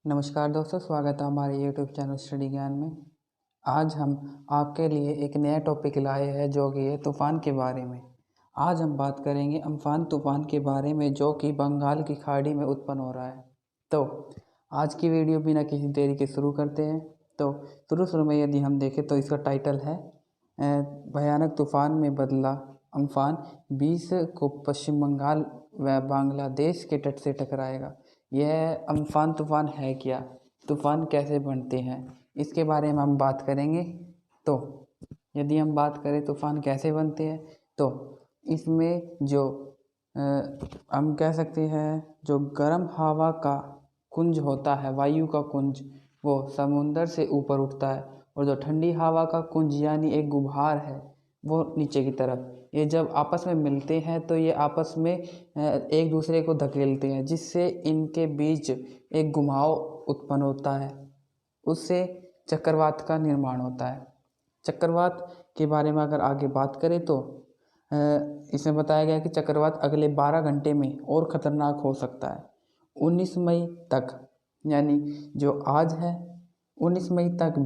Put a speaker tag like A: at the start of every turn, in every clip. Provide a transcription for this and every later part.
A: नमस्कार दोस्तों, स्वागत है हमारे यूट्यूब चैनल स्टडी ज्ञान में। आज हम आपके लिए एक नया टॉपिक लाए हैं जो कि है तूफ़ान के बारे में। आज हम बात करेंगे अम्फान तूफ़ान के बारे में जो कि बंगाल की खाड़ी में उत्पन्न हो रहा है। तो आज की वीडियो बिना किसी देरी के शुरू करते हैं। तो शुरू में यदि हम देखें तो इसका टाइटल है भयानक तूफ़ान में बदला अम्फान 20 को पश्चिम बंगाल व बांग्लादेश के तट से टकराएगा। यह अम्फान तूफ़ान है क्या, तूफ़ान कैसे बनते हैं, इसके बारे में हम बात करेंगे। तो यदि हम बात करें तूफ़ान कैसे बनते हैं तो इसमें जो हम कह सकते हैं जो गर्म हवा का कुंज होता है, वायु का कुंज, वो समुंदर से ऊपर उठता है और जो ठंडी हवा का कुंज यानी एक गुबार है वो नीचे की तरफ। ये जब आपस में मिलते हैं तो ये आपस में एक दूसरे को धकेलते हैं जिससे इनके बीच एक घुमाव उत्पन्न होता है, उससे चक्रवात का निर्माण होता है। चक्रवात के बारे में अगर आगे बात करें तो इसमें बताया गया है कि चक्रवात अगले 12 घंटे में और ख़तरनाक हो सकता है। 19 मई तक, यानी जो आज है, 19 मई तक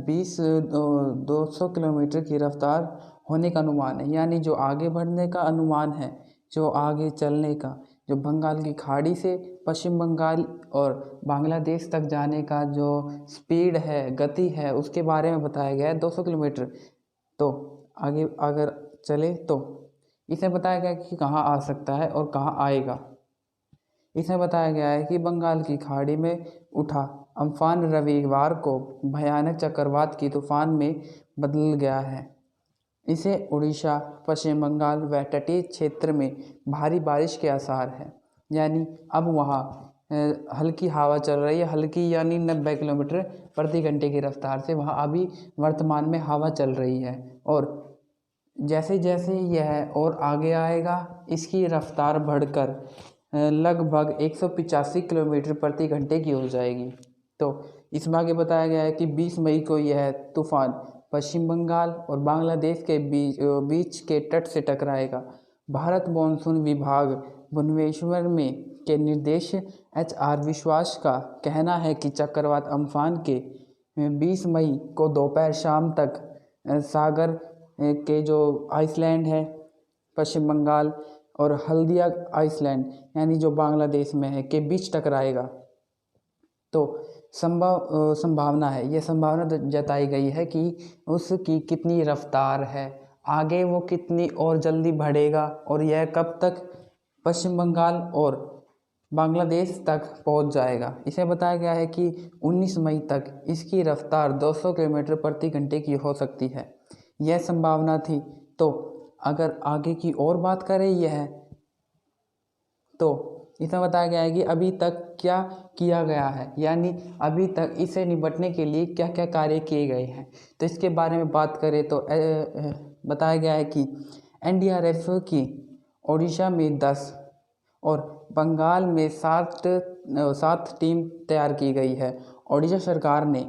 A: 200 किलोमीटर की रफ्तार होने का अनुमान है। यानी जो आगे बढ़ने का अनुमान है, जो आगे चलने का, जो बंगाल की खाड़ी से पश्चिम बंगाल और बांग्लादेश तक जाने का जो स्पीड है, गति है, उसके बारे में बताया गया है 200 किलोमीटर। तो आगे अगर चले तो इसमें बताया गया है कि कहाँ आ सकता है और कहाँ आएगा। इसमें बताया गया है कि बंगाल की खाड़ी में उठा अम्फान रविवार को भयानक चक्रवात की तूफान में बदल गया है। इसे उड़ीसा, पश्चिम बंगाल व तटीय क्षेत्र में भारी बारिश के आसार हैं। यानी अब वहाँ हल्की हवा चल रही है, हल्की यानी 90 किलोमीटर प्रति घंटे की रफ्तार से वहाँ अभी वर्तमान में हवा चल रही है। और जैसे जैसे यह और आगे आएगा इसकी रफ्तार बढ़कर लगभग 185 किलोमीटर प्रति घंटे की हो जाएगी। तो इसमें आगे बताया गया है कि 20 मई को यह तूफान पश्चिम बंगाल और बांग्लादेश के बीच के तट से टकराएगा। भारत मॉनसून विभाग भुवनेश्वर में के निर्देश HR विश्वास का कहना है कि चक्रवात अम्फान के 20 मई को दोपहर शाम तक सागर के जो आइसलैंड है पश्चिम बंगाल और हल्दिया आइसलैंड यानी जो बांग्लादेश में है के बीच टकराएगा। तो संभावना है, ये संभावना जताई गई है कि उसकी कितनी रफ्तार है, आगे वो कितनी और जल्दी बढ़ेगा और यह कब तक पश्चिम बंगाल और बांग्लादेश तक पहुंच जाएगा। इसे बताया गया है कि 19 मई तक इसकी रफ्तार 200 किलोमीटर प्रति घंटे की हो सकती है। यह संभावना थी। तो अगर आगे की और बात करें यह, तो इसमें बताया गया है कि अभी तक क्या किया गया है, यानी अभी तक इसे निपटने के लिए क्या क्या कार्य किए गए हैं। तो इसके बारे में बात करें तो बताया गया है कि NDRF की ओडिशा में 10 और बंगाल में 7 टीम तैयार की गई है। ओडिशा सरकार ने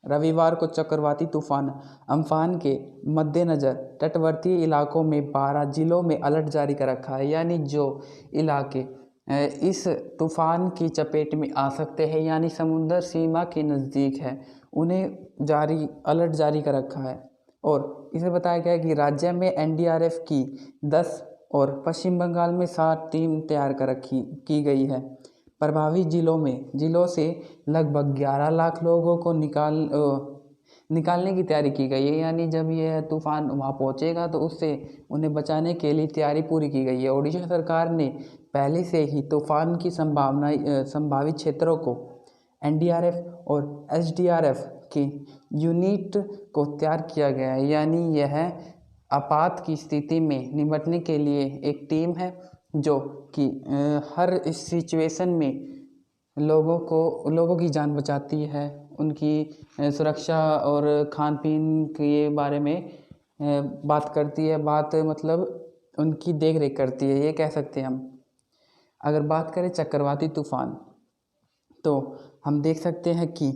A: रविवार को चक्रवाती तूफान अम्फान के मद्देनज़र तटवर्ती इलाकों में 12 जिलों में अलर्ट जारी कर रखा है। यानी जो इलाके इस तूफ़ान की चपेट में आ सकते हैं, यानी समुद्र सीमा के नज़दीक है, उन्हें अलर्ट जारी कर रखा है। और इसे बताया गया है कि राज्य में NDRF की 10 और पश्चिम बंगाल में 7 टीम तैयार की गई है। प्रभावित जिलों से लगभग 11 लाख लोगों को निकालने की तैयारी की गई है। यानी जब यह तूफ़ान वहाँ पहुँचेगा तो उससे उन्हें बचाने के लिए तैयारी पूरी की गई है। ओडिशा सरकार ने पहले से ही तूफ़ान की संभावित क्षेत्रों को NDRF और SDRF की यूनिट को तैयार किया गया है। यानी यह आपात की स्थिति में निपटने के लिए एक टीम है जो कि हर इस सिचुएशन में लोगों की जान बचाती है, उनकी सुरक्षा और खान पीन के बारे में बात करती है, मतलब उनकी देख रेख करती है, ये कह सकते हैं हम। अगर बात करें चक्रवाती तूफ़ान तो हम देख सकते हैं कि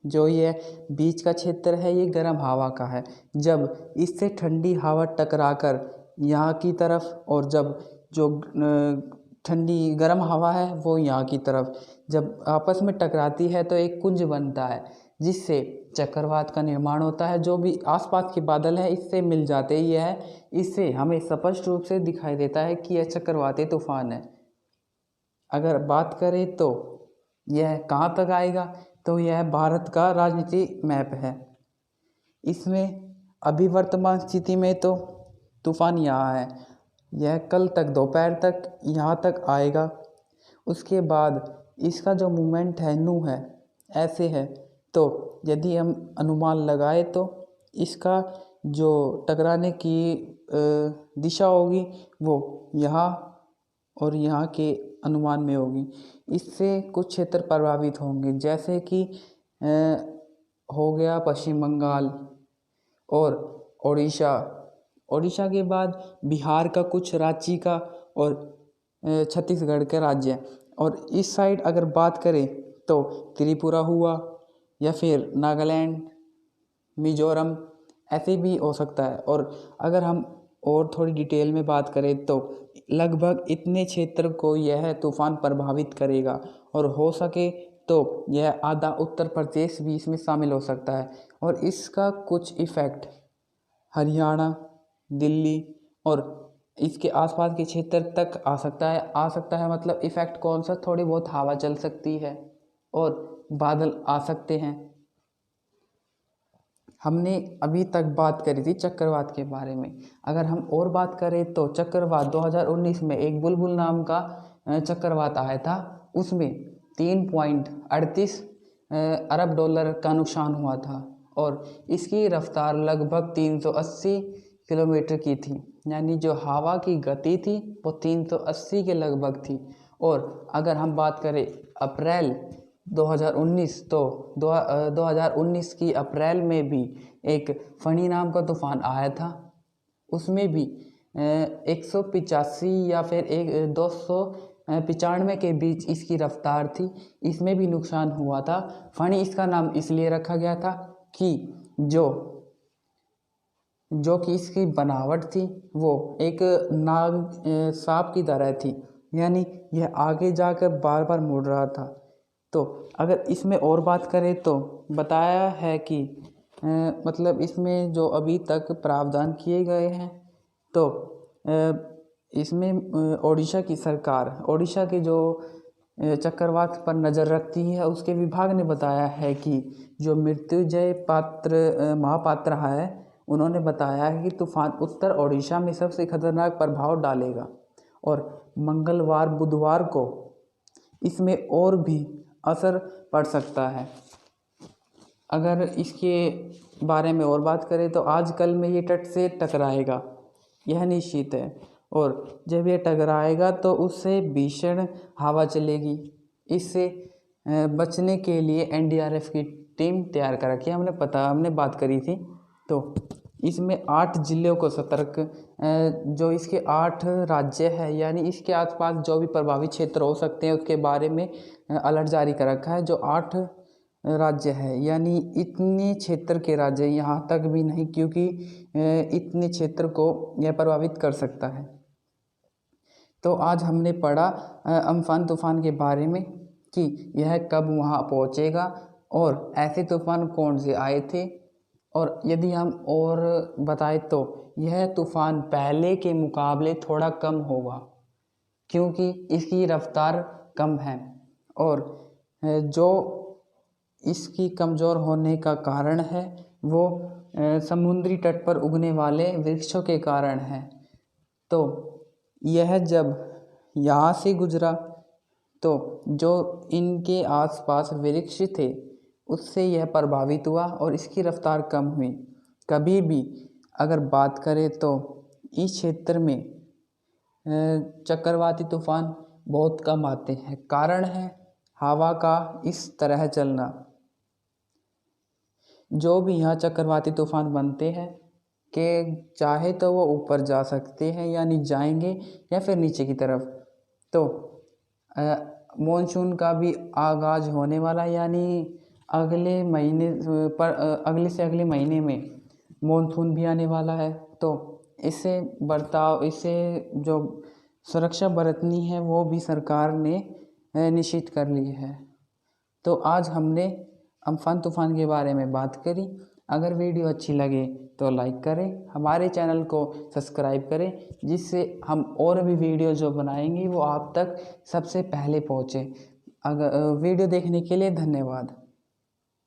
A: जो ये बीच का क्षेत्र है ये गर्म हवा का है। जब इससे ठंडी हवा टकराकर यहाँ की तरफ और जब जो ठंडी गर्म हवा है वो यहाँ की तरफ जब आपस में टकराती है तो एक कुंज बनता है, जिससे चक्रवात का निर्माण होता है। जो भी आसपास के बादल हैं इससे मिल जाते ही है, इससे हमें स्पष्ट रूप से दिखाई देता है कि यह चक्रवाती तूफान है। अगर बात करें तो यह कहाँ तक आएगा, तो यह भारत का राजनीति मैप है। इसमें अभी वर्तमान स्थिति में तो तूफान यहाँ है, यह कल तक दोपहर तक यहाँ तक आएगा। उसके बाद इसका जो मूवमेंट है नू है ऐसे है, तो यदि हम अनुमान लगाए तो इसका जो टकराने की दिशा होगी वो यहाँ और यहाँ के अनुमान में होगी। इससे कुछ क्षेत्र प्रभावित होंगे, जैसे कि हो गया पश्चिम बंगाल और उड़ीसा। उड़ीसा के बाद बिहार का कुछ राज्य का और छत्तीसगढ़ के राज्य। और इस साइड अगर बात करें तो त्रिपुरा हुआ या फिर नागालैंड, मिजोरम ऐसे भी हो सकता है। और अगर हम और थोड़ी डिटेल में बात करें तो लगभग इतने क्षेत्र को यह तूफान प्रभावित करेगा, और हो सके तो यह आधा उत्तर प्रदेश भी इसमें शामिल हो सकता है। और इसका कुछ इफ़ेक्ट हरियाणा, दिल्ली और इसके आसपास के क्षेत्र तक आ सकता है। मतलब इफ़ेक्ट कौन सा, थोड़ी बहुत हवा चल सकती है और बादल आ सकते हैं। हमने अभी तक बात करी थी चक्रवात के बारे में। अगर हम और बात करें तो चक्रवात 2019 में एक बुलबुल नाम का चक्रवात आया था, उसमें 3.38 अरब डॉलर का नुकसान हुआ था और इसकी रफ्तार लगभग 380 किलोमीटर की थी। यानी जो हवा की गति थी वो 380 के लगभग थी। और अगर हम बात करें अप्रैल 2019 तो 2019 की अप्रैल में भी एक फनी नाम का तूफान आया था, उसमें भी 185 या फिर 295 के बीच इसकी रफ्तार थी। इसमें भी नुकसान हुआ था। फनी इसका नाम इसलिए रखा गया था कि जो कि इसकी बनावट थी वो एक नाग सांप की तरह थी, यानी यह आगे जाकर बार बार मुड़ रहा था। तो अगर इसमें और बात करें तो बताया है कि मतलब इसमें जो अभी तक प्रावधान किए गए हैं, तो इसमें ओडिशा की सरकार ओडिशा के जो चक्रवात पर नज़र रखती है उसके विभाग ने बताया है कि जो मृत्युंजय महापात्र है, उन्होंने बताया है कि तूफान उत्तर ओडिशा में सबसे खतरनाक प्रभाव डालेगा और मंगलवार बुधवार को इसमें और भी असर पड़ सकता है। अगर इसके बारे में और बात करें तो आजकल में ये तट से टकराएगा, यह निश्चित है। और जब ये टकराएगा तो उससे भीषण हवा चलेगी। इससे बचने के लिए एनडीआरएफ की टीम तैयार कर रखी है, हमने बात करी थी। तो इसमें 8 जिलों को सतर्क, जो इसके 8 राज्य है यानी इसके आसपास जो भी प्रभावित क्षेत्र हो सकते हैं उसके बारे में अलर्ट जारी कर रखा है। जो 8 राज्य है यानी इतने क्षेत्र के राज्य यहाँ तक भी नहीं, क्योंकि इतने क्षेत्र को यह प्रभावित कर सकता है। तो आज हमने पढ़ा अम्फान तूफान के बारे में कि यह कब वहाँ पहुँचेगा और ऐसे तूफान कौन से आए थे। और यदि हम और बताएं तो यह तूफान पहले के मुकाबले थोड़ा कम होगा, क्योंकि इसकी रफ्तार कम है और जो इसकी कमज़ोर होने का कारण है वो समुद्री तट पर उगने वाले वृक्षों के कारण है। तो यह जब यहाँ से गुजरा तो जो इनके आसपास वृक्ष थे उससे यह प्रभावित हुआ और इसकी रफ्तार कम हुई। कभी भी अगर बात करें तो इस क्षेत्र में चक्रवाती तूफान बहुत कम आते हैं। कारण है हवा का इस तरह चलना। जो भी यहाँ चक्रवाती तूफान बनते हैं कि चाहे तो वो ऊपर जा सकते हैं यानी जाएंगे या फिर नीचे की तरफ। तो मॉनसून का भी आगाज़ होने वाला, यानी अगले से अगले महीने में मॉनसून भी आने वाला है। तो इससे जो सुरक्षा बरतनी है वो भी सरकार ने निश्चित कर ली है। तो आज हमने अम्फान तूफ़ान के बारे में बात करी। अगर वीडियो अच्छी लगे तो लाइक करें, हमारे चैनल को सब्सक्राइब करें, जिससे हम और भी वीडियो जो बनाएंगे वो आप तक सबसे पहले पहुँचे। अगर वीडियो देखने के लिए धन्यवाद।